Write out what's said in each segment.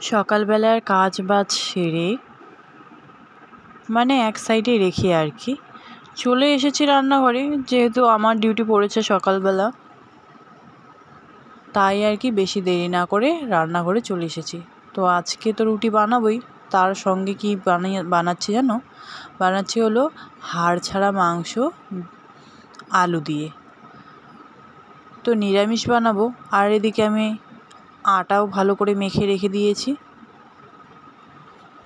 সকালবেলার কাজ বাজ সেরে মানে এক সাইডে রেখে আর কি চলে এসেছি রান্নাঘরে, যেহেতু আমার ডিউটি পড়েছে সকালবেলা, তাই আর কি বেশি দেরি না করে রান্নাঘরে চলে এসেছি। তো আজকে তো রুটি বানাবোই, তার সঙ্গে কি বানাচ্ছি জানো? বানাচ্ছি হলো হাড় ছাড়া মাংস আলু দিয়ে। তো নিরামিষ বানাবো। আর এদিকে আমি আটাও ভালো করে মেখে রেখে দিয়েছি।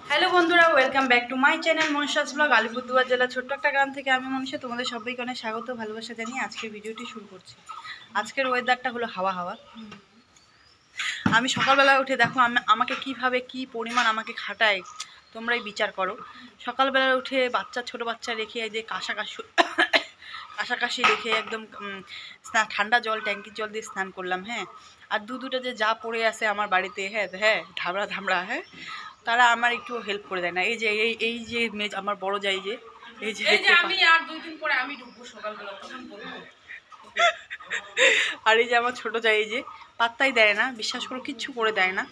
হ্যালো বন্ধুরা, welcome back to my channel Manisha's blog. Alipurduar জেলা ছোট্ট একটা গ্রাম থেকে আমি মনীষা তোমাদের সবাইকে অনেক স্বাগত ভালোবাসা জানিয়ে আজকের ভিডিওটি শুরু করছি। আজকের ওয়েদারটা হলো হাওয়া হাওয়া। আমি সকালবেলা উঠে দেখো আমাকে কিভাবে কি পরিমাণ আমাকে খাটায় তোমরাই বিচার করো। সকালবেলা উঠে ছোট বাচ্চা রেখে এই যে কাশাকাশি রেখে একদম ঠান্ডা জল ট্যাঙ্কির জল দিয়ে স্নান করলাম। হ্যাঁ, আর দুটো যে যা পড়ে আছে আমার বাড়িতে, হ্যাঁ ধাবড়া ধাবড়া, হ্যাঁ তারা আমার একটু হেল্প করে দেয় না। এই যে এই যে আমার বড় যাই যে এই যে আমি আর 2 দিন পরে আমি ঢুকবো সকালবেলা, তখন বলবো। আর এই যে আমার ছোট যাই যে পাত্তাই দেয় না, বিশ্বাস করো কিচ্ছু করে দেয় না।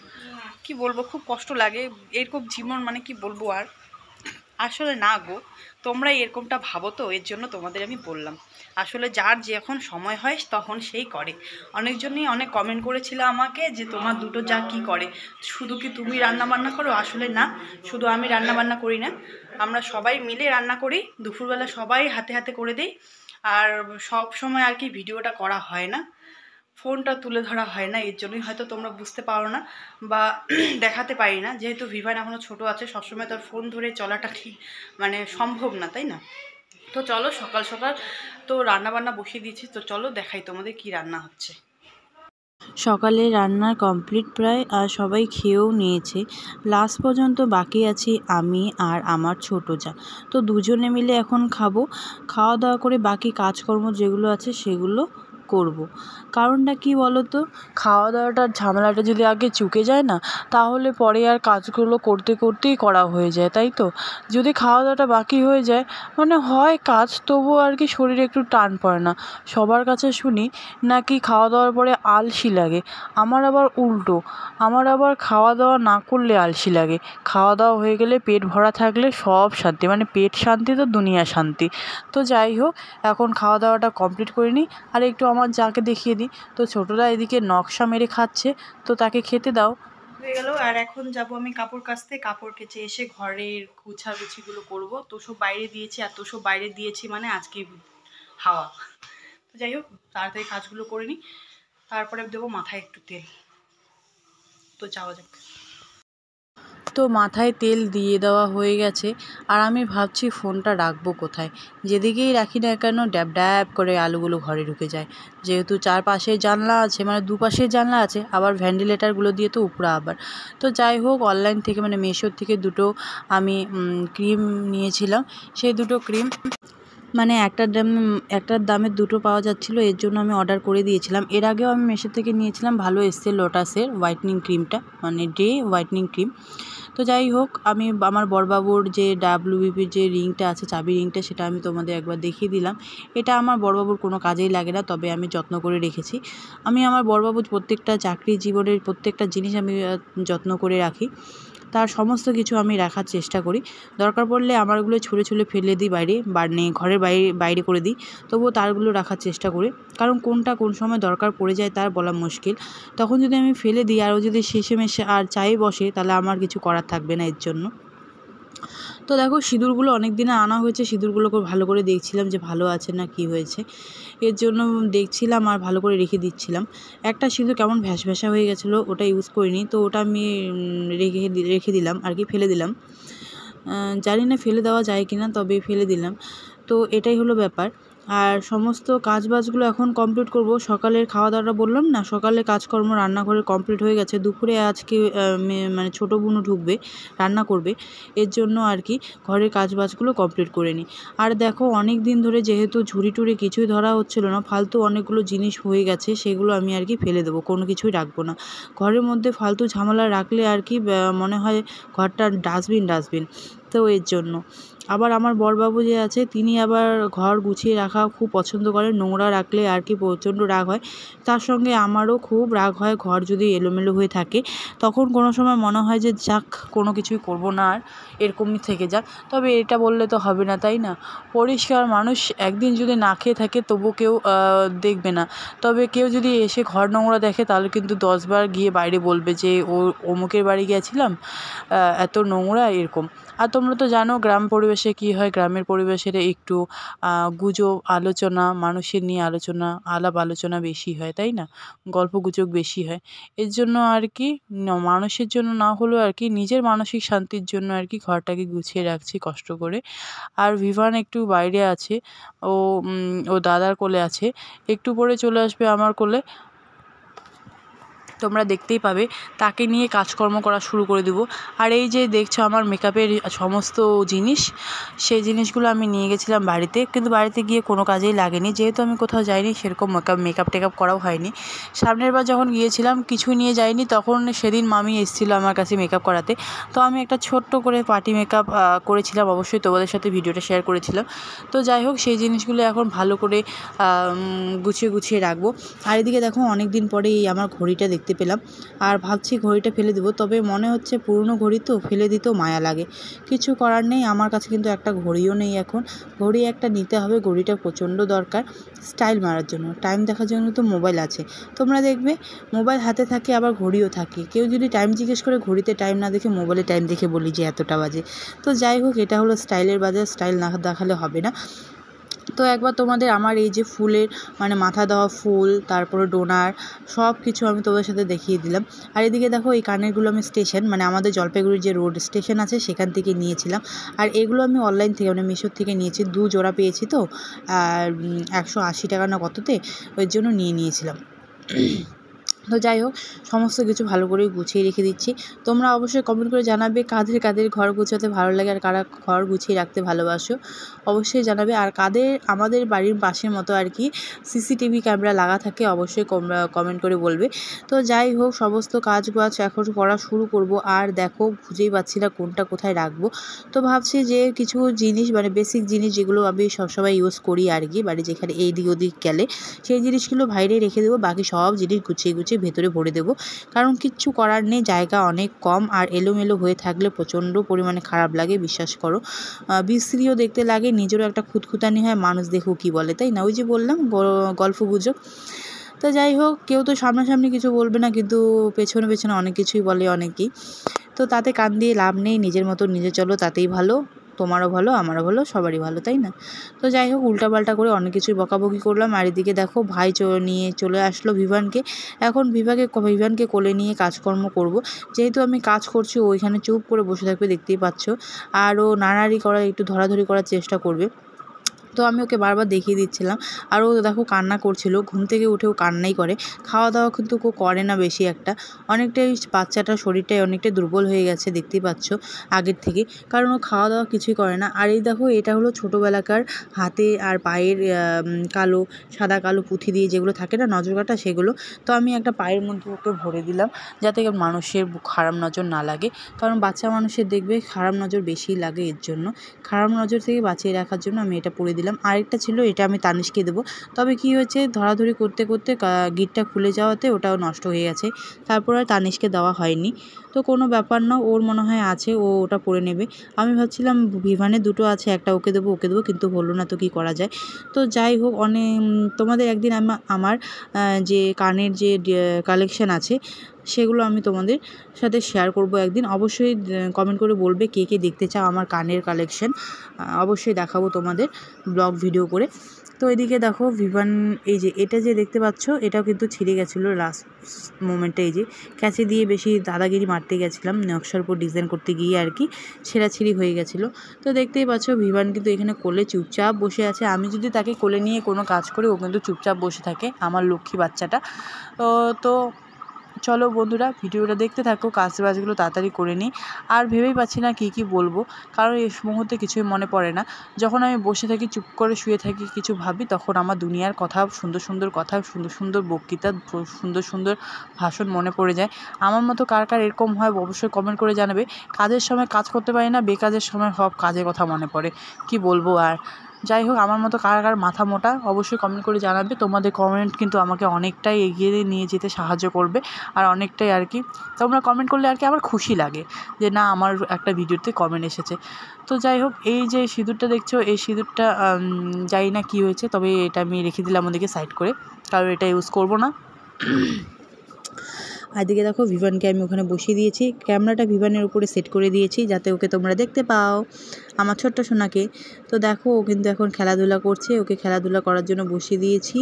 কি বলবো, খুব কষ্ট লাগে এরকম জীবন, মানে কি বলবো আর। আসলে না গো, তোমরা এরকমটা ভাবো তো, এর জন্য তোমাদের আমি বললাম। আসলে যার যখন সময় হয় তখন সেই করে। অনেকজনই অনেক কমেন্ট করেছিল আমাকে যে তোমার দুটো যা কি করে, শুধু কি তুমি রান্না বান্না করো? আসলে না, শুধু আমি রান্না বান্না করি না, আমরা সবাই মিলে রান্না করি। দুপুরবেলা সবাই হাতে হাতে করে দিই। আর সব সময় আর কি ভিডিওটা করা হয় না, ফোনটা তুলে ধরা হয় না, এর জন্যই হয়তো তোমরা বুঝতে পারো না বা দেখাতে পারি না। যেহেতু ভিভান এখনও ছোটো আছে, সবসময় তোর ফোন ধরে চলাটা ঠিক মানে সম্ভব না, তাই না? তো চলো সকাল সকাল তো রান্নাবান্না বসিয়ে দিয়েছি, তো চলো দেখাই তোমাদের কি রান্না হচ্ছে। সকালে রান্না কমপ্লিট প্রায়, আর সবাই খেয়েও নিয়েছে। লাস্ট পর্যন্ত বাকি আছি আমি আর আমার ছোটো যা। তো দুজনে মিলে এখন খাবো। খাওয়া দাওয়া করে বাকি কাজকর্ম যেগুলো আছে সেগুলো করব। কারণটা কি বলো তো, খাওয়া দাওয়াটার ঝামেলাটা যদি আগে চুকে যায় না, তাহলে পরে আর কাজগুলো করতে করতেই করা হয়ে যায়, তাই তো? যদি খাওয়া দাওয়াটা বাকি হয়ে যায়, মানে হয় কাজ, তবুও আর কি শরীরে একটু টান পড়ে না। সবার কাছে শুনি নাকি খাওয়া দাওয়ার পরে আলসি লাগে, আমার আবার উল্টো। আমার আবার খাওয়া দাওয়া না করলে আলসি লাগে। খাওয়া দাওয়া হয়ে গেলে, পেট ভরা থাকলে সব শান্তি, মানে পেট শান্তি তো দুনিয়া শান্তি। তো যাই হোক, এখন খাওয়া দাওয়াটা কমপ্লিট করে নিই, আর একটু আমার যাকে দেখিয়ে দিই। তো ছোটোরা এদিকে নকশা মেরে খাচ্ছে, তো তাকে খেতে দাও। হয়ে গেল। আর এখন যাব আমি কাপড় কাচতে। কাপড় কেচে এসে ঘরের গুছাগুছিগুলো করবো। তোষক বাইরে দিয়েছি, আর তোষক বাইরে দিয়েছি মানে আজকে হাওয়া। তো যাই হোক, তাড়াতাড়ি কাজগুলো করে নিই, তারপরে দেবো মাথায় একটু তেল। তো যাওয়া যাক। তো মাথায় তেল দিয়ে দেওয়া হয়ে গেছে, আর আমি ভাবছি ফোনটা রাখবো কোথায়। যেদিকেই রাখি না কেন ড্যাব ড্যাব করে আলুগুলো ঘরে ঢুকে যায়। যেহেতু চারপাশে জানলা আছে, মানে দুপাশে জানলা আছে, আবার ভেন্টিলেটারগুলো দিয়ে তো উপরে আবার। তো যাই হোক, অনলাইন থেকে মানে মিশোর থেকে দুটো আমি ক্রিম নিয়েছিলাম। সেই দুটো ক্রিম মানে একটার দামে দুটো পাওয়া যাচ্ছিলো, এর জন্য আমি অর্ডার করে দিয়েছিলাম। এর আগেও আমি মিশো থেকে নিয়েছিলাম, ভালো এসছে লোটাসের হোয়াইটনিং ক্রিমটা, মানে ডে হোয়াইটনিং ক্রিম। তো যাই হোক, আমি আমার বড়বাবুর যে WBPর যে রিংটা আছে, চাবি রিংটা, সেটা আমি তোমাদের একবার দেখিয়ে দিলাম। এটা আমার বড়বাবুর কোনো কাজেই লাগে না, তবে আমি যত্ন করে রেখেছি। আমি আমার বড়বাবুর প্রত্যেকটা চাকরি জীবনের প্রত্যেকটা জিনিস আমি যত্ন করে রাখি, তার সমস্ত কিছু আমি রাখার চেষ্টা করি। দরকার পড়লে আমারগুলো ছুঁড়ে ফেলে দিই বাইরে, ঘরের বাইরে করে দিই, তবুও তারগুলো রাখার চেষ্টা করি। কারণ কোনটা কোন সময় দরকার পড়ে যায় তার বলা মুশকিল। তখন যদি আমি ফেলে দিই আর ও যদি শেষেমেশে আর চাই বসে, তাহলে আমার কিছু করার থাকবে না এর জন্য। তো দেখো, সিঁদুরগুলো অনেক দিনে আনা হয়েছে, সিঁদুরগুলোকে ভালো করে দেখছিলাম যে ভালো আছে না কি হয়েছে, এর জন্য দেখছিলাম আর ভালো করে রেখে দিচ্ছিলাম। একটা সিঁদুর কেমন ভ্যাসভ্যাসা হয়ে গেছিলো, ওটা ইউজ করিনি, তো ওটা আমি রেখে দিলাম আর কি, ফেলে দিলাম। জানি না ফেলে দেওয়া যায় কি না, তবে ফেলে দিলাম। তো এটাই হলো ব্যাপার। আর সমস্ত কাজবাজগুলো এখন কমপ্লিট করব। সকালের খাওয়া দাওয়াটা বললাম না, সকালে কাজকর্ম রান্নাঘরে কমপ্লিট হয়ে গেছে। দুপুরে আজকে মানে ছোটো বোনও ঢুকবে, রান্না করবে, এর জন্য আর কি ঘরের কাজবাজগুলো কমপ্লিট করে নিই। আর দেখো, অনেক দিন ধরে যেহেতু ঝুড়ি টুড়ি কিছুই ধরা হচ্ছিলো না, ফালতু অনেকগুলো জিনিস হয়ে গেছে, সেগুলো আমি আর কি ফেলে দেবো, কোনো কিছুই রাখবো না। ঘরের মধ্যে ফালতু ঝামেলা রাখলে আর কি মনে হয় ঘরটা ডাস্টবিন। তো এর জন্য আবার আমার বড়বাবু যে আছে তিনি আবার ঘর গুছিয়ে রাখা খুব পছন্দ করেন, নোংরা রাখলে আর কি প্রচণ্ড রাগ হয়। তার সঙ্গে আমারও খুব রাগ হয় ঘর যদি এলোমেলো হয়ে থাকে। তখন কোনো সময় মনে হয় যে যাক কোনো কিছুই করব না আর, এরকমই থেকে যাক। তবে এটা বললে তো হবে না, তাই না? পরিষ্কার মানুষ একদিন যদি না খেয়ে থাকে তবু কেউ দেখবে না। তবে কেউ যদি এসে ঘর নোংরা দেখে তাহলে কিন্তু 10 বার গিয়ে বাইরে বলবে যে অমুকের বাড়ি গেছিলাম, এত নোংরা, এরকম। আর তোমরা তো জানো গ্রাম পরিবেশে কী হয়, গ্রামের পরিবেশের একটু গুজব আলোচনা, মানুষের নিয়ে আলোচনা, আলাপ আলোচনা বেশি হয়, তাই না? গল্পগুজব বেশি হয়। এর জন্য আর কি মানুষের জন্য না হলেও আর কি নিজের মানসিক শান্তির জন্য আর কি ঘরটাকে গুছিয়ে রাখছি কষ্ট করে। আর ভিভান একটু বাইরে আছে, ও ও দাদার কোলে আছে, একটু পরে চলে আসবে আমার কোলে। তোমরা দেখতেই পাবে, তাকে নিয়ে কাজকর্ম করা শুরু করে দেবো। আর এই যে দেখছো আমার মেকআপের সমস্ত জিনিস, সেই জিনিসগুলো আমি নিয়ে গেছিলাম বাড়িতে, কিন্তু বাড়িতে গিয়ে কোনো কাজেই লাগেনি, যেহেতু আমি কোথাও যাইনি সেরকম মেকআপ টেকআপ করাও হয়নি। সামনের বার যখন গিয়েছিলাম কিছুই নিয়ে যাইনি, তখন সেদিন মামি এসেছিলো আমার কাছে মেকআপ করাতে। তো আমি একটা ছোট্ট করে পার্টি মেকআপ করেছিলাম, অবশ্যই তোমাদের সাথে ভিডিওটা শেয়ার করেছিলাম। তো যাই হোক, সেই জিনিসগুলো এখন ভালো করে গুছিয়ে গুছিয়ে রাখবো। আর এদিকে দেখো অনেক দিন পরে এই আমার ঘড়িটা দেখতে পেলাম, আর ভাবছি ঘড়িটা ফেলে দেবো, তবে মনে হচ্ছে পুরনো ঘড়ি তো ফেলে দিতেও মায়া লাগে। কিছু করার নেই, আমার কাছে কিন্তু একটা ঘড়িও নেই এখন। ঘড়ি একটা নিতে হবে, ঘড়িটা প্রচণ্ড দরকার স্টাইল মারার জন্য। টাইম দেখার জন্য তো মোবাইল আছে, তোমরা দেখবে মোবাইল হাতে থাকে আবার ঘড়িও থাকে। কেউ যদি টাইম জিজ্ঞেস করে ঘড়িতে টাইম না দেখে মোবাইলে টাইম দেখে বলি যে এতটা বাজে। তো যাই হোক, এটা হলো স্টাইলের বাজার, স্টাইল না দেখালে হবে না। তো একবার তোমাদের আমার এই যে ফুলের মানে মাথা দেওয়া ফুল, তারপরে ডোনার, সব কিছু আমি তোমাদের সাথে দেখিয়ে দিলাম। আর এদিকে দেখো এই কানেরগুলো আমি স্টেশন মানে আমাদের জলপাইগুড়ির যে রোড স্টেশন আছে সেখান থেকে নিয়েছিলাম। আর এগুলো আমি অনলাইন থেকে মানে মিশোর থেকে নিয়েছি, 2 জোড়া পেয়েছি তো, আর 180 টাকা না কততে, ওই জন্য নিয়েছিলাম। তো যাই হোক, সমস্ত কিছু ভালো করে গুছিয়ে রেখে দিচ্ছি। তোমরা অবশ্যই কমেন্ট করে জানাবে কাদের কাদের ঘর গুছাতে ভালো লাগে আর কারা ঘর গুছিয়ে রাখতে ভালোবাসো, অবশ্যই জানাবে। আর কাদের আমাদের বাড়ির পাশের মতো আর কি সিসিটিভি ক্যামেরা লাগা থাকে, অবশ্যই কমেন্ট করে বলবে। তো যাই হোক, সমস্ত কাজ বাজ এখন করা শুরু করব। আর দেখো খুঁজেই পাচ্ছি না কোনটা কোথায় রাখবো। তো ভাবছি যে কিছু জিনিস মানে বেসিক জিনিস যেগুলো আমি সবসময় ইউজ করি আর কি, বাড়ি যেখানে এইদিক ওদিক গেলে সেই জিনিসগুলো বাইরে রেখে দেবো, বাকি সব জিনিস গুছিয়ে গুছিয়ে ভেতরে ভরে দেবো। কারণ কিচ্ছু করার নেই, জায়গা অনেক কম, আর এলোমেলো হয়ে থাকলে প্রচণ্ড পরিমাণে খারাপ লাগে, বিশ্বাস করো। বিশ্রীও দেখতে লাগে, নিজেরও একটা খুঁতখুঁতানি হয়, মানুষ দেখো কী বলে, তাই না? ওই যে বললাম গল্প গুজব। তো যাই হোক, কেউ তো সামনাসামনি কিছু বলবে না, কিন্তু পেছনে পেছনে অনেক কিছুই বলে অনেকেই। তো তাতে কান দিয়ে লাভ নেই, নিজের মতো নিজে চলো, তাতেই ভালো। তোমারও ভালো, আমারও ভালো, সবারই ভালো, তাই না? তো যাই হোক, উল্টাপাল্টা করে অনেক কিছুই বকাবকি করলাম। আর এদিকে দেখো ভাই নিয়ে চলে আসলো ভিভানকে। এখন ভিভানকে কোলে নিয়ে কাজকর্ম করব। যেহেতু আমি কাজ করছি, ও ওইখানে চুপ করে বসে থাকবে, দেখতেই পাচ্ছ। আর ও নাড়াড়ি করা, একটু ধরাধরি করার চেষ্টা করবে। তো আমি ওকে বারবার দেখিয়ে দিচ্ছিলাম। আর ও দেখো কান্না করছিল, ঘুম থেকে উঠেও কান্নাই করে। খাওয়া দাওয়া কিন্তু ও করে না বেশি একটা, অনেকটাই বাচ্চাটার শরীরটাই অনেকটাই দুর্বল হয়ে গেছে, দেখতেই পাচ্ছ আগের থেকে, কারণ ও খাওয়া দাওয়া কিছুই করে না। আর এই দেখো, এটা হলো ছোটোবেলাকার হাতে আর পায়ের কালো সাদা কালো পুঁথি দিয়ে যেগুলো থাকে না নজর কাটা, সেগুলো। তো আমি একটা পায়ের মধ্যে ওকে ভরে দিলাম, যাতে মানুষের খারাপ নজর না লাগে, কারণ বাচ্চা মানুষের দেখবে খারাপ নজর বেশি লাগে, এর জন্য খারাপ নজর থেকে বাঁচিয়ে রাখার জন্য আমি এটা পরে দিলাম। আরেকটা ছিল, এটা আমি তানিশকে দেবো, তবে কি হয়েছে ধরাধরি করতে করতে গিটটা খুলে যাওয়াতে ওটাও নষ্ট হয়ে গেছে, তারপর আর তানিশকে দেওয়া হয়নি। তো কোনো ব্যাপার না, ওর মনে হয় আছে, ও ওটা পরে নেবে। আমি ভাবছিলাম ভিভানের দুটো আছে, একটা ওকে দেবো, কিন্তু হলো না, তো কী করা যায়। তো যাই হোক, তোমাদের একদিন আমার যে কানের যে কালেকশান আছে সেগুলো আমি তোমাদের সাথে শেয়ার করব একদিন। অবশ্যই কমেন্ট করে বলবে কে কে দেখতে চাও আমার কানের কালেকশন, অবশ্যই দেখাবো তোমাদের ব্লগ ভিডিও করে। তো এদিকে দেখো ভিভান, এই যে এটা যে দেখতে পাচ্ছ, এটাও কিন্তু ছিঁড়ে গেছিলো লাস্ট মোমেন্টে, এই যে ক্যাচি দিয়ে বেশি দাদাগিরি মারতে গেছিলাম নকশার উপর ডিজাইন করতে গিয়ে আর কি, ছেঁড়াছিঁড়ি হয়ে গেছিলো। তো দেখতেই পাচ্ছ ভিভান কিন্তু এখানে কোলে চুপচাপ বসে আছে। আমি যদি তাকে কোলে নিয়ে কোনো কাজ করি, ও কিন্তু চুপচাপ বসে থাকে, আমার লক্ষ্মী বাচ্চাটা। তো চলো বন্ধুরা, ভিডিওটা দেখতে থাকো, কাজ বাজগুলো তাড়াতাড়ি করে নিই। আর ভেবেই পাচ্ছি না কী বলবো, কারণ এই মুহূর্তে কিছুই মনে পড়ে না। যখন আমি বসে থাকি, চুপ করে শুয়ে থাকি, কিছু ভাবি, তখন আমার দুনিয়ার কথা, সুন্দর সুন্দর কথা, সুন্দর সুন্দর বক্তৃতা, সুন্দর সুন্দর ভাষণ মনে পড়ে যায়। আমার মতো কার কার এরকম হয় অবশ্যই কমেন্ট করে জানাবে। কাজের সময় কাজ করতে পারি না, বেকাজের সময় সব কাজের কথা মনে পড়ে, কি বলবো আর। যাই হোক, আমার মতো কার কার মাথা মোটা অবশ্যই কমেন্ট করে জানাবে। তোমাদের কমেন্ট কিন্তু আমাকে অনেকটাই এগিয়ে নিয়ে যেতে সাহায্য করবে, আর অনেকটাই আর কি তোমরা কমেন্ট করলে আর কি আমার খুশি লাগে যে না, আমার একটা ভিডিওতে কমেন্ট এসেছে। তো যাই হোক, এই যে সিঁদুরটা দেখছো, এই সিঁদুরটা জানি না কী হয়েছে, তবে এটা আমি রেখে দিলাম ওদিকে সাইড করে, কারণ এটা ইউজ করবো না। আর দিকে দেখো, ভিভানকে আমি ওখানে বসিয়ে দিয়েছি, ক্যামেরাটা ভিভানের উপরে সেট করে দিয়েছি যাতে ওকে তোমরা দেখতে পাও, আমার ছোট্ট সোনাকে। তো দেখো, ও কিন্তু এখন খেলাধুলা করছে, ওকে খেলাধুলা করার জন্য বসিয়ে দিয়েছি।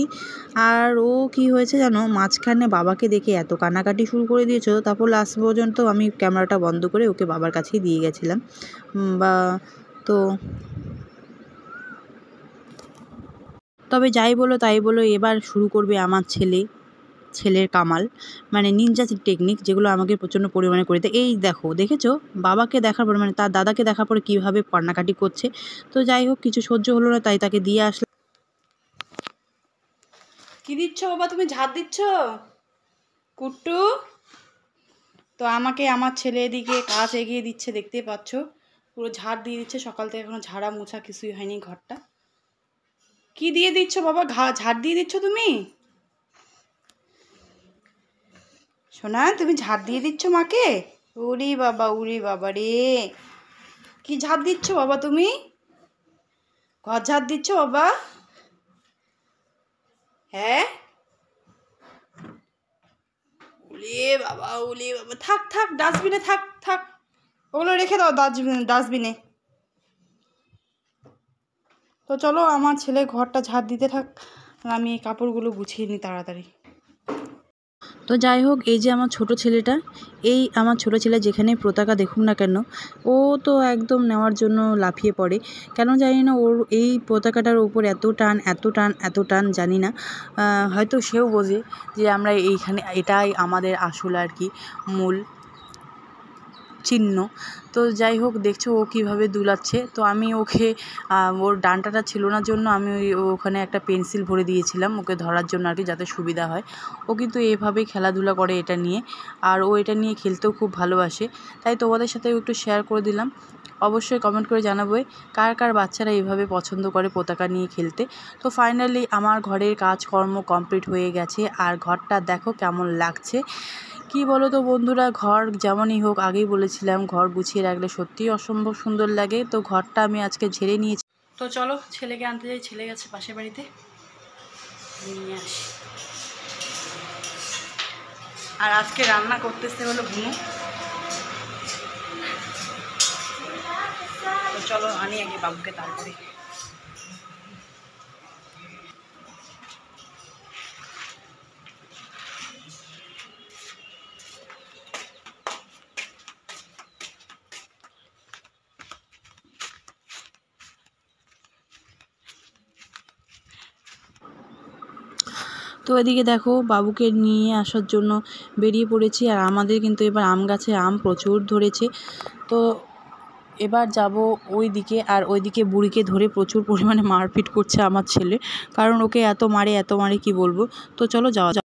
আর ও কি হয়েছে জানো, মাঝখানে বাবাকে দেখে এত কান্নাকাটি শুরু করে দিয়েছো, তারপর লাস্ট পর্যন্ত আমি ক্যামেরাটা বন্ধ করে ওকে বাবার কাছেই দিয়ে গেছিলাম। তো তবে যাই বলো তাই বলো, এবার শুরু করবে আমার ছেলের কামাল, মানে নিনজা টেকনিক, যেগুলো আমাকে প্রচণ্ড পরিমাণে করে দেয়। এই দেখো, দেখেছো বাবাকে দেখার পরে, মানে তার দাদাকে দেখার পরে কীভাবে কান্নাকাটি করছে। তো যাই হোক, কিছু সহ্য হলো না, তাই তাকে দিয়ে আসলাম। কি দিচ্ছ বাবা, তুমি ঝাড় দিচ্ছ কুট্টু? তো আমাকে আমার ছেলে এদিকে কাজ এগিয়ে দিচ্ছে, দেখতেই পাচ্ছ, পুরো ঝাড় দিয়ে দিচ্ছে। সকাল থেকে এখনো ঝাড়া মোছা কিছুই হয়নি ঘরটা। কি দিয়ে দিচ্ছ বাবা, ঝাড় দিয়ে দিচ্ছ তুমি? সোনা, তুমি ঝাড় দিয়ে দিচ্ছ মাকে? উরি বাবা রে, কি ঝাড় দিচ্ছ বাবা তুমি? ঘর ঝাড় দিচ্ছ বাবা? হ্যাঁ, উলে বাবা, থাক থাক, ডাস্টবিনে থাক থাক, ওগুলো রেখে দাও ডাস্টবিনে। তো চলো, আমার ছেলে ঘরটা ঝাড় দিতে থাক, আমি এই কাপড়গুলো গুছিয়ে নিই তাড়াতাড়ি। তো যাই হোক, এই যে আমার ছোট ছেলেটা, এই আমার ছোট ছেলে যেখানেই পতাকা দেখুক না কেন, ও তো একদম নেওয়ার জন্য লাফিয়ে পড়ে। কেন জানি না, ওর এই পতাকাটার উপর এত টান এত টান এত টান, জানি না। হয়তো সেও বোঝে যে আমরা এইখানে, এটাই আমাদের আসল আর কি মূল চিহ্ন। তো যাই হোক, দেখছো ও কীভাবে দুলাচ্ছে। তো আমি ওকে, ওর ডান্টাটা ছিল না জন্য আমি ওখানে একটা পেন্সিল ভরে দিয়েছিলাম ওকে ধরার জন্য আর কি, যাতে সুবিধা হয়। ও কিন্তু এভাবেই খেলাধুলা করে এটা নিয়ে, আর ও এটা নিয়ে খেলতেও খুব ভালোবাসে, তাই তোমাদের সাথেও একটু শেয়ার করে দিলাম। অবশ্যই কমেন্ট করে জানাবো কার কার বাচ্চারা এইভাবে পছন্দ করে পতাকা নিয়ে খেলতে। তো ফাইনালি আমার ঘরের কাজকর্ম কমপ্লিট হয়ে গেছে, আর ঘরটা দেখো কেমন লাগছে। কি বলো তো বন্ধুরা, ঘর যেমনই হোক, আগেই বলেছিলাম ঘর গুছিয়ে রাখলে সত্যিই অসম্ভব সুন্দর লাগে। তো ঘরটা আমি আজকে ঝেড়ে নিয়েছি। তো চলো, ছেলেকে আনতে যাই, ছেলে গেছে পাশের বাড়িতে, নিয়ে আসি। আর আজকে রান্না করতেছে হলো বুনু। তো চলো আনি আগে বাবুকে, তারপরে। তো এদিকে দেখো, বাবুকে নিয়ে আসার জন্য বেরিয়ে পড়েছি। আর আমাদের কিন্তু এবার আম গাছে আম প্রচুর ধরেছে। তো এবার যাব ওই দিকে, আর ওইদিকে বুড়িকে ধরে প্রচুর পরিমাণে মারপিট করছে আমার ছেলে, কারণ ওকে এত মারে কি বলবো। তো চলো যাওয়া যাক।